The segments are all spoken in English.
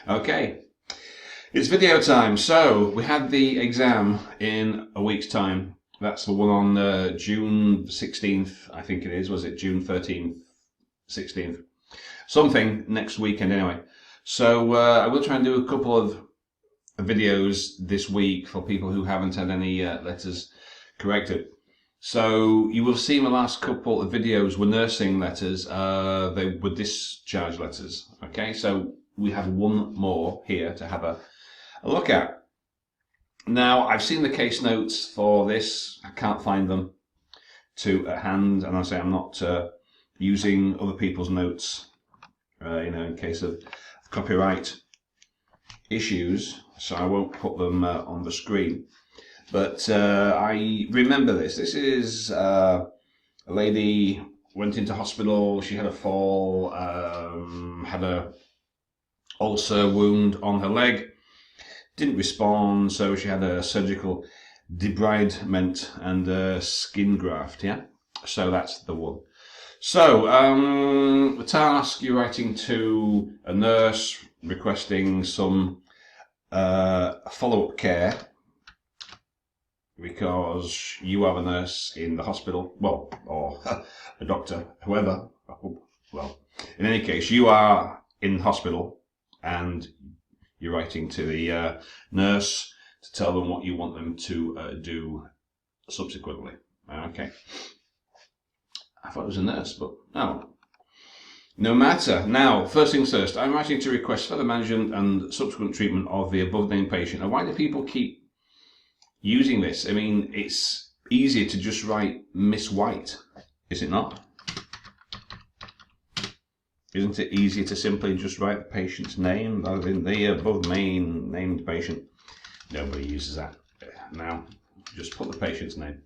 Okay, it's video time. So we had the exam in a week's time. That's the one on June 16th, I think it is. Was it June 13th, 16th? Something next weekend anyway. So I will try and do a couple of videos this week for people who haven't had any letters corrected. So you will see my last couple of videos were nursing letters. They were discharge letters. Okay, so we have one more here to have a look at. Now, I've seen the case notes for this. I can't find them at hand, and I say I'm not using other people's notes, in case of copyright issues. So I won't put them on the screen. But I remember this. This is a lady went into hospital. She had a fall, had a ulcer wound on her leg. Didn't respond, so she had a surgical debridement and a skin graft. Yeah, so that's the one. So the task, you're writing to a nurse requesting some follow-up care, because you are a nurse in the hospital, well, or a doctor, whoever. Well, in any case, you are in hospital and you're writing to the nurse to tell them what you want them to do subsequently. Okay. I thought it was a nurse, but no. No matter. Now, first things first, I'm writing to request further management and subsequent treatment of the above named patient. And why do people keep using this? I mean, it's easier to just write Miss White, is it not? Isn't it easier to simply just write the patient's name rather than the above named patient? Nobody uses that now. Just put the patient's name.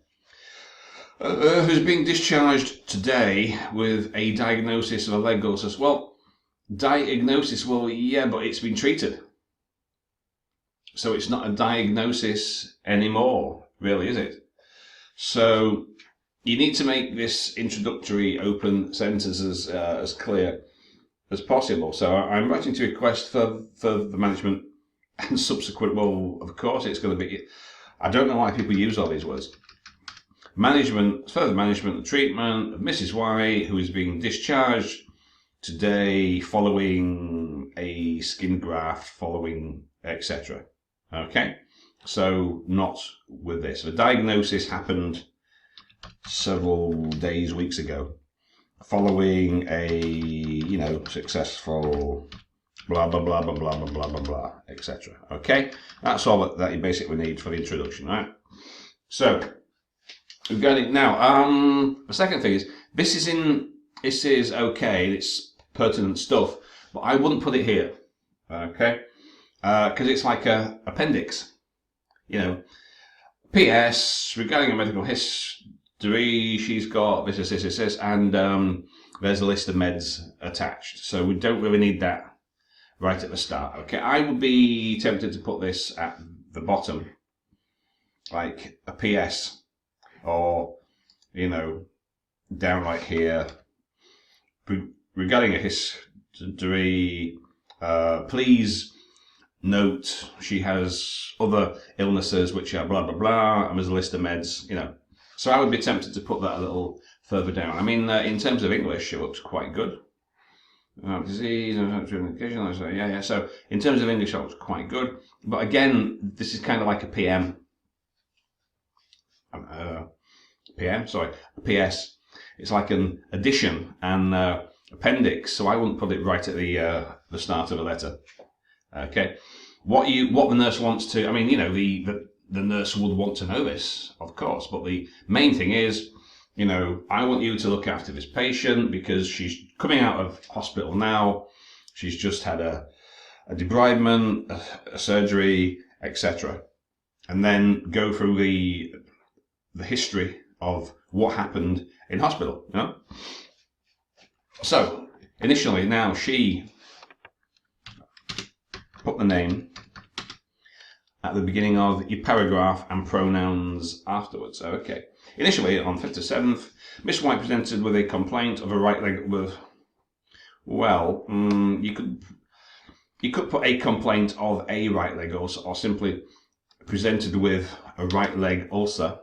Who's being discharged today with a diagnosis of a leg ulcer? Well, diagnosis, well, yeah, but it's been treated. So it's not a diagnosis anymore, really, is it? So you need to make this introductory open sentence as clear as possible. So I'm writing to request for the management and subsequent, well, of course it's going to be, I don't know why people use all these words. Management, further management and treatment of Mrs. Y, who is being discharged today following a skin graft, following etc. Okay, so not with this. The diagnosis happened several days, weeks ago, following a successful blah blah blah blah blah blah blah blah blah etc. Okay, that's all that you basically need for the introduction, right? So we've got it now. The second thing is this is okay. It's pertinent stuff, but I wouldn't put it here. Okay. Because it's like a appendix, P.S. regarding a medical history, she's got this, and there's a list of meds attached. So we don't really need that right at the start. Okay, I would be tempted to put this at the bottom, like a P.S. or down right here. Regarding a history, please note she has other illnesses which are blah blah blah, and there's a list of meds, So I would be tempted to put that a little further down. I mean, in terms of English, it looks quite good. Disease, yeah. So in terms of English, it looks quite good. But again, this is kind of like a PM. A PS. It's like an addition and appendix. So I wouldn't put it right at the start of a letter. Okay, what the nurse wants to, I mean, the nurse would want to know this, of course, but the main thing is, I want you to look after this patient because she's coming out of hospital now. She's just had a debridement, a surgery, etc. And then go through the history of what happened in hospital, So initially, now she put the name at the beginning of your paragraph and pronouns afterwards. Okay. Initially, on 5th to 7th, Miss White presented with a complaint of a right leg with, well, you could You could put a complaint of a right leg ulcer, or simply presented with a right leg ulcer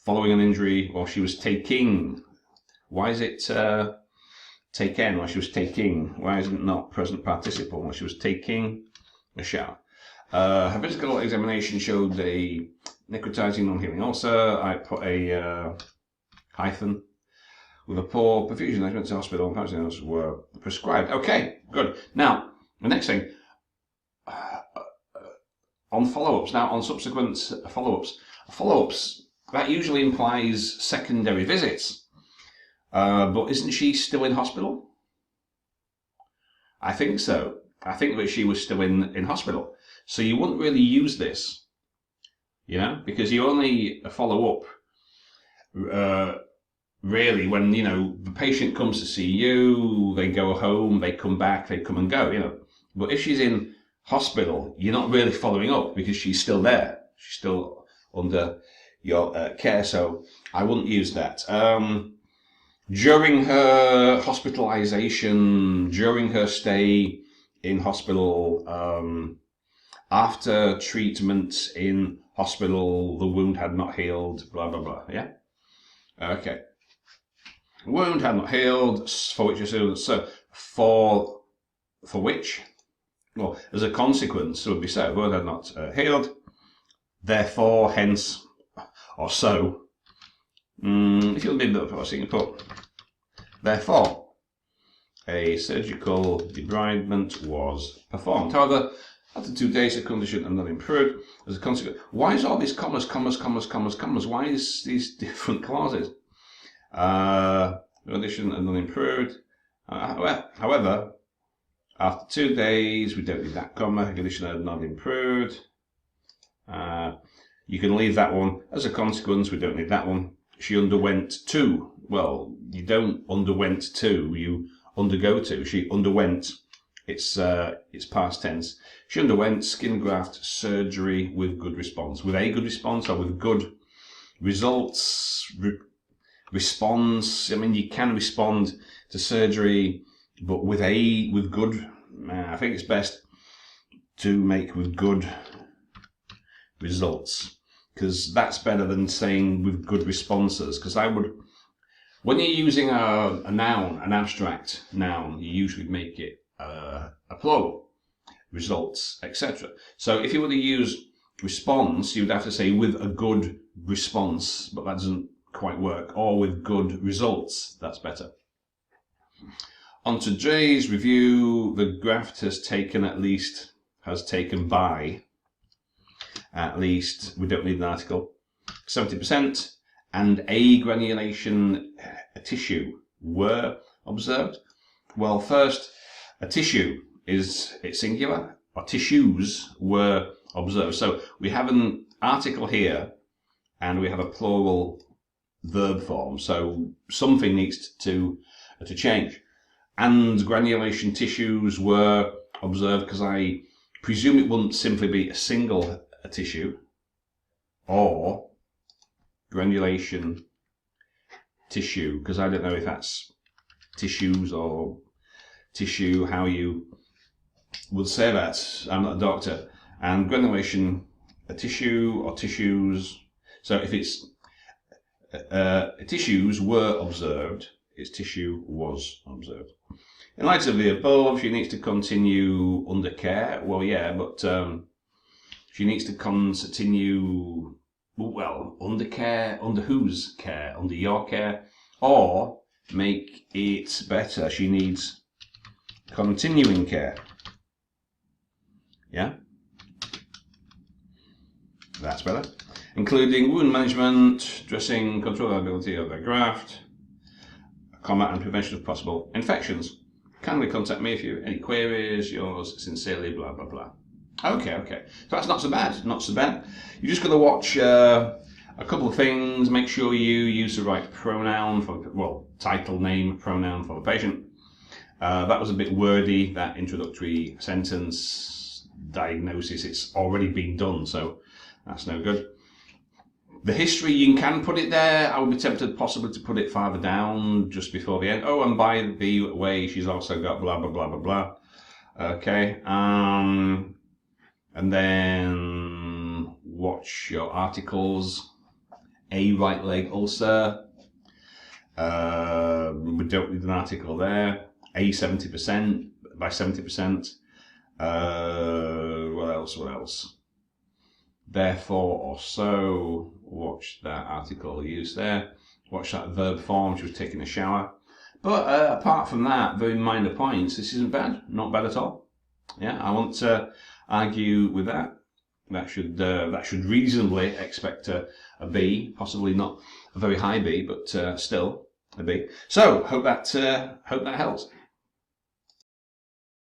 following an injury, or she was taking. Why is it taken? Or she was taking. Why isn't it not present participle? Or she was taking a shower. Her physical examination showed a necrotizing non-healing ulcer. I put a hyphen. With a poor perfusion, they went to hospital and patients were prescribed. Okay, good. Now, the next thing, on follow-ups. Now, on subsequent follow-ups, that usually implies secondary visits. But isn't she still in hospital? I think so. I think that she was still in hospital. So you wouldn't really use this, you know, because you only follow up really when, you know, the patient comes to see you, they go home, they come back, they come and go, you know. But if she's in hospital, you're not really following up because she's still there. She's still under your care, so I wouldn't use that. During her hospitalization, during her stay in hospital, after treatment in hospital, the wound had not healed, blah, blah, blah, yeah? Okay. Wound had not healed, for which so for which, well, as a consequence, it would be so, wound had not healed, therefore, hence, or so. If you'll be a bit of a put, therefore, a surgical debridement was performed. However, after 2 days, the condition had not improved. As a consequence, why is all these commas? Why is these different clauses? Condition had not improved. However, after 2 days, we don't need that comma. Condition had not improved. You can leave that one. As a consequence, we don't need that one. She underwent to. Well, you don't underwent to. You undergo to. She underwent. It's past tense. She underwent skin graft surgery with good response. With a good response or with good results? Response. I mean, you can respond to surgery, but with good. I think it's best to make with good results, because that's better than saying with good responses. Because I would, when you're using a noun, an abstract noun, you usually make it a plural, results, etc. So if you were to use response, you would have to say with a good response, but that doesn't quite work, or with good results, that's better. On to J's review, the graft has taken by at least, we don't need an article, 70%, and a granulation tissue were observed. Well, first, a tissue it's singular, or tissues were observed. So we have an article here, and we have a plural verb form. So something needs to change. And granulation tissues were observed, because I presume it wouldn't simply be a single tissue, or granulation tissue, because I don't know if that's tissues or tissue, how you would say that. I'm not a doctor. And granulation tissue or tissues. So if it's tissues were observed, its tissue was observed. In light of the above, she needs to continue under care. Well, yeah, but she needs to continue, well, under care, under whose care? Under your care, or make it better. She needs continuing care. Yeah? That's better. Including wound management, dressing, controllability of the graft, combat and prevention of possible infections. Kindly contact me if you have any queries. Yours sincerely, blah, blah, blah. Okay. So that's not so bad. Not so bad. You're just going to watch a couple of things. Make sure you use the right pronoun for, well, title, name, pronoun for the patient. That was a bit wordy, that introductory sentence. Diagnosis, it's already been done, so that's no good. The history, you can put it there. I would be tempted possibly to put it farther down, just before the end. Oh, and by the way, she's also got blah, blah, blah, blah, blah. Okay. And then watch your articles. A right leg ulcer. We don't need an article there. A 70% by 70%. What else? Therefore or so. Watch that article used there. Watch that verb form. She was taking a shower. But apart from that, very minor points. This isn't bad. Not bad at all. Yeah, I won't argue with that. That should reasonably expect a B, possibly not a very high B, but still a B. So hope that helps.